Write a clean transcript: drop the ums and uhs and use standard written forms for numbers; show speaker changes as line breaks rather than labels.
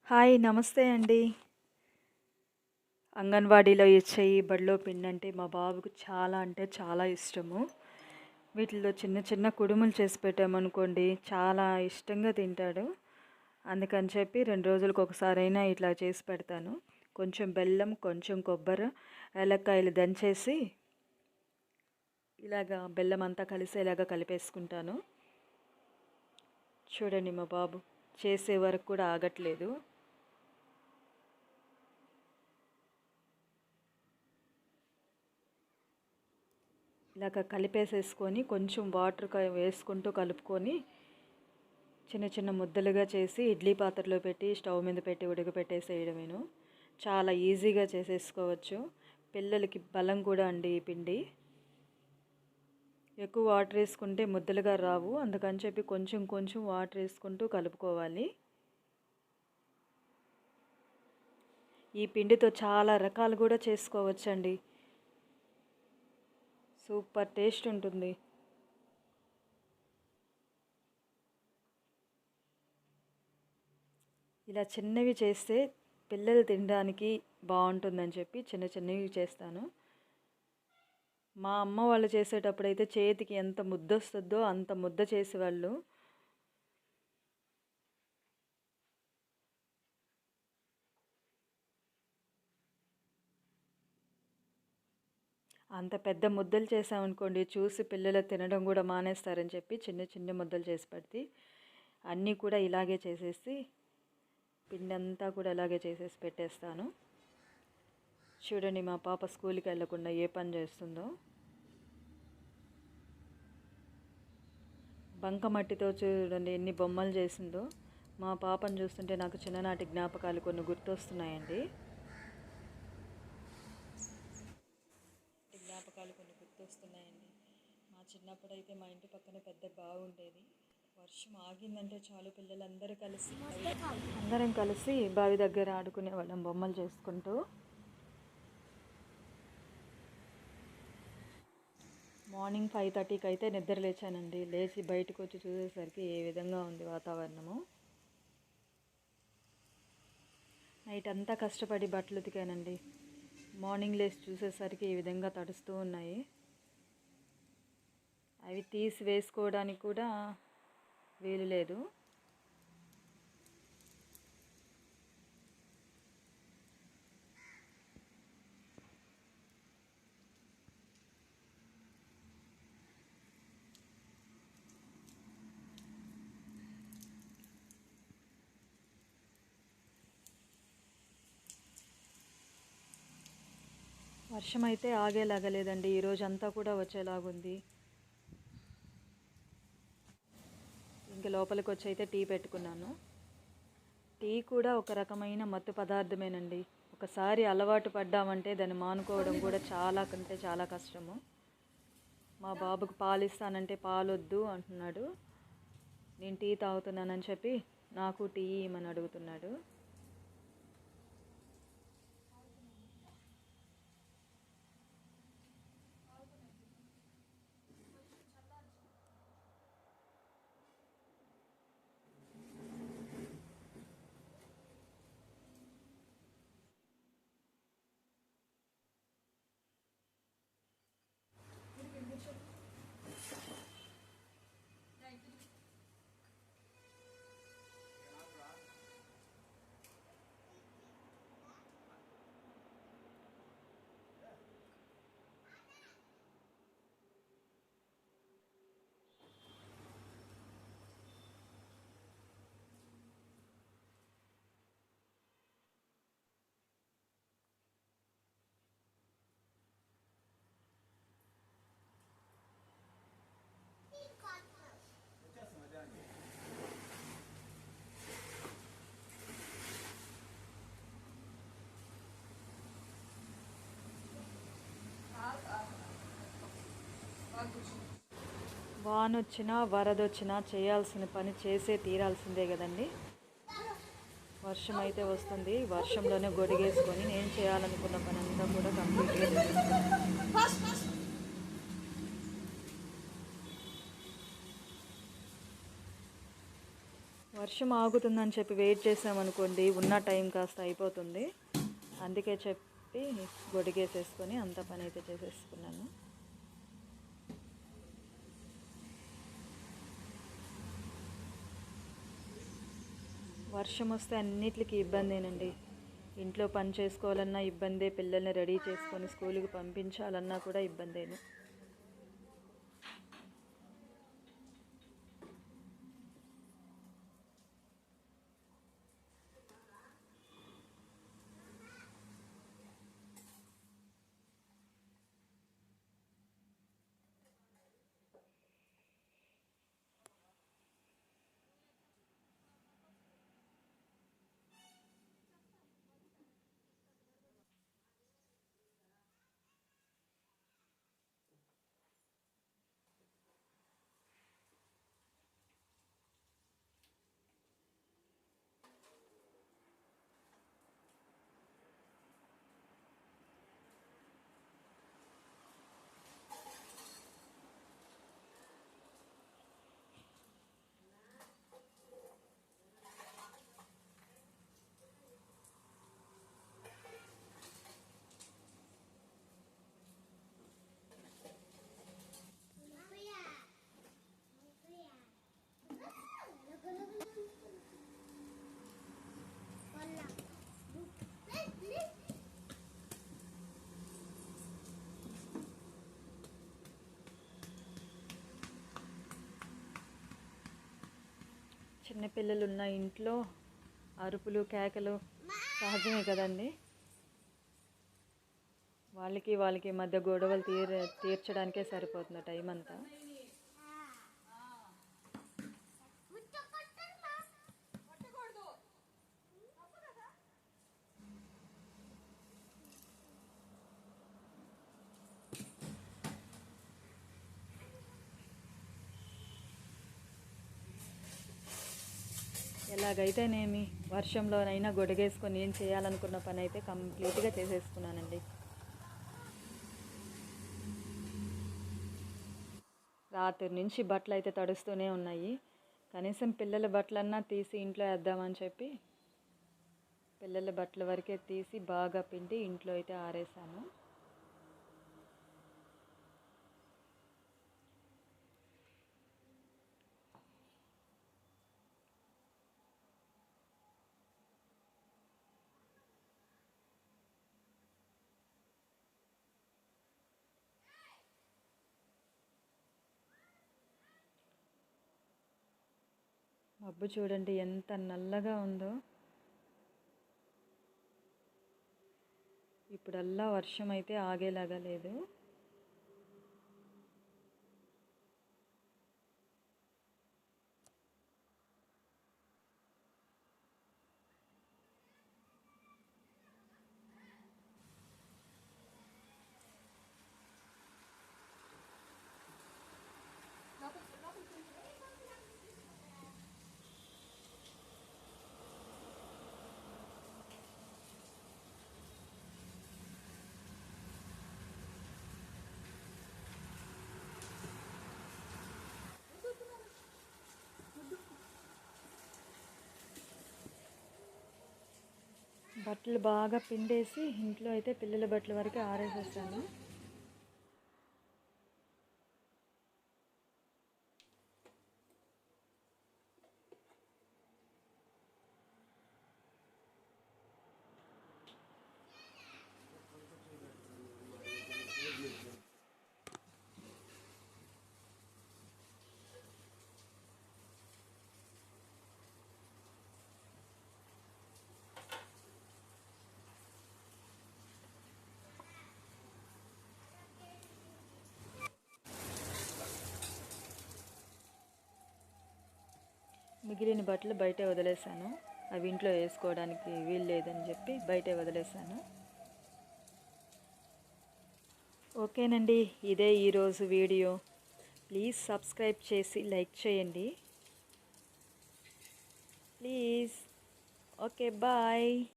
Hi నమస్తే అండి. అంగన్వాడీలో ఇచ్చే ఈ బడిలో పిండి అంటే మా బాబుకు చాలా అంటే చాలా ఇష్టము. వీటిలో చిన్న చిన్న కుడుములు చేసి పెట్టామనుకోండి చాలా ఇష్టంగా తింటాడు. అందుకని చెప్పి 2 రోజులకు ఒకసారైనా ఇట్లా చేసి పెడతాను. కొంచెం బెల్లం, కొంచెం కొబ్బరి, ఏలక్కాయలు దంచేసి ఇలాగా బెల్లం అంతా కలిసేలాగా కలిపేసుకుంటాను. చూడండి మా బాబు చేసే వరకు కూడా ఆగట్లేదు. ఇలాగ కలిపేసేసుకొని కొంచెం వాటర్ వేసుకుంటూ కలుపుకొని చిన్న చిన్న ముద్దలుగా చేసి ఇడ్లీ పాత్రలో పెట్టి స్టవ్ మీద పెట్టి ఉడకపెట్టేసేయడమేను. చాలా ఈజీగా చేసేసుకోవచ్చు. పిల్లలకి బలం కూడా అండి ఈ పిండి. ఎక్కువ వాటర్ వేసుకుంటే ముద్దలుగా రావు, అందుకని చెప్పి కొంచెం కొంచెం వాటర్ వేసుకుంటూ కలుపుకోవాలి. ఈ పిండితో చాలా రకాలు కూడా చేసుకోవచ్చండి. సూపర్ టేస్ట్ ఉంటుంది. ఇలా చిన్నవి చేస్తే పిల్లలు తినడానికి బాగుంటుందని చెప్పి చిన్న చిన్నవి చేస్తాను. మా అమ్మ వాళ్ళు చేసేటప్పుడైతే చేతికి ఎంత ముద్ద వస్తుందో అంత ముద్ద చేసేవాళ్ళు. అంత పెద్ద ముద్దలు చేసామనుకోండి చూసి పిల్లలు తినడం కూడా మానేస్తారని చెప్పి చిన్న చిన్న ముద్దలు చేసి పెడితే అన్నీ కూడా ఇలాగే చేసేసి పిండి అంతా కూడా ఇలాగే చేసేసి పెట్టేస్తాను. చూడండి మా పాప స్కూల్కి వెళ్ళకుండా ఏ పని చేస్తుందో. బంకమట్టితో చూడండి ఎన్ని బొమ్మలు చేసిందో. మా పాపను చూస్తుంటే నాకు చిన్ననాటి జ్ఞాపకాలు కొన్ని గుర్తొస్తున్నాయండి. మా చిన్నప్పుడైతే మా ఇంటి పక్కన పెద్ద బావి ఉండేది. వర్షం ఆగిందంటే చాలు అందరం కలిసి బావి దగ్గర ఆడుకునే వాళ్ళం బొమ్మలు చేసుకుంటూ. మార్నింగ్ 5:30కి అయితే నిద్ర లేచానండి. లేచి బయటకు వచ్చి చూసేసరికి ఏ విధంగా ఉంది వాతావరణము. నైట్ అంతా కష్టపడి బట్టలు ఉతికానండి. మార్నింగ్ లేచి చూసేసరికి ఈ విధంగా తడుస్తూ ఉన్నాయి. అవి తీసి వేసుకోవడానికి కూడా వీలు లేదు. వర్షం అయితే ఆగేలాగా లేదండి. ఈరోజు అంతా కూడా వచ్చేలాగుంది. ఇంక లోపలికి వచ్చి అయితే టీ పెట్టుకున్నాను. టీ కూడా ఒక రకమైన మత్తు పదార్థమేనండి. ఒకసారి అలవాటు పడ్డామంటే దాన్ని మానుకోవడం కూడా చాలా కంటే చాలా కష్టము. మా బాబుకు పాలు ఇస్తానంటే పాలొద్దు అంటున్నాడు. నేను టీ తాగుతున్నానని చెప్పి నాకు టీ ఇమ్మని అడుగుతున్నాడు. వానొచ్చినా వరదొచ్చినా చేయాల్సిన పని చేసే తీరాల్సిందే కదండి. వర్షం అయితే వస్తుంది. వర్షంలోనే గొడిగేసుకొని నేను చేయాలనుకున్న పని అంతా కూడా కంప్లీట్గా చేసేస్తాను. వర్షం ఆగుతుందని చెప్పి వెయిట్ చేసామనుకోండి, ఉన్న టైం కాస్త అయిపోతుంది. అందుకే చెప్పి గొడిగేసేసుకొని అంత పని అయితే చేసేసుకున్నాను. వర్షం వస్తే అన్నిటికీ ఇబ్బందేనండి. ఇంట్లో పని చేసుకోవాలన్నా ఇబ్బందే, పిల్లల్ని రెడీ చేసుకొని స్కూల్కి పంపించాలన్నా కూడా ఇబ్బందేను. చిన్నపిల్లలు ఉన్న ఇంట్లో అరుపులు కేకలు సహజమే కదండి. వాళ్ళకి మధ్య గొడవలు తీర్చడానికే సరిపోతుంది టైం అంతా. ఎలాగైతేనేమి వర్షంలోనైనా గొడుగేసుకొని ఏం చేయాలనుకున్న పని అయితే కంప్లీట్గా చేసేసుకున్నానండి. రాత్రి నుంచి బట్టలు అయితే తడుస్తూనే ఉన్నాయి. కనీసం పిల్లల బట్టలన్నా తీసి ఇంట్లో వేద్దామని చెప్పి పిల్లల బట్టల వరకే తీసి బాగా పిండి ఇంట్లో అయితే ఆరేసాను. మబ్బు చూడండి ఎంత నల్లగా ఉందో. ఇప్పుడల్లా వర్షం అయితే ఆగేలాగా లేదు. బట్టలు బాగా పిండేసి ఇంట్లో అయితే పిల్లల బట్టల వరకు ఆరేసేస్తాను. మిగిలిన బట్టలు బయటే వదిలేసాను. అవి ఇంట్లో వేసుకోవడానికి వీలు లేదని చెప్పి బయటే వదిలేసాను. ఓకేనండి, ఇదే ఈరోజు వీడియో. ప్లీజ్ సబ్స్క్రైబ్ చేసి లైక్ చేయండి ప్లీజ్. Okay, bye.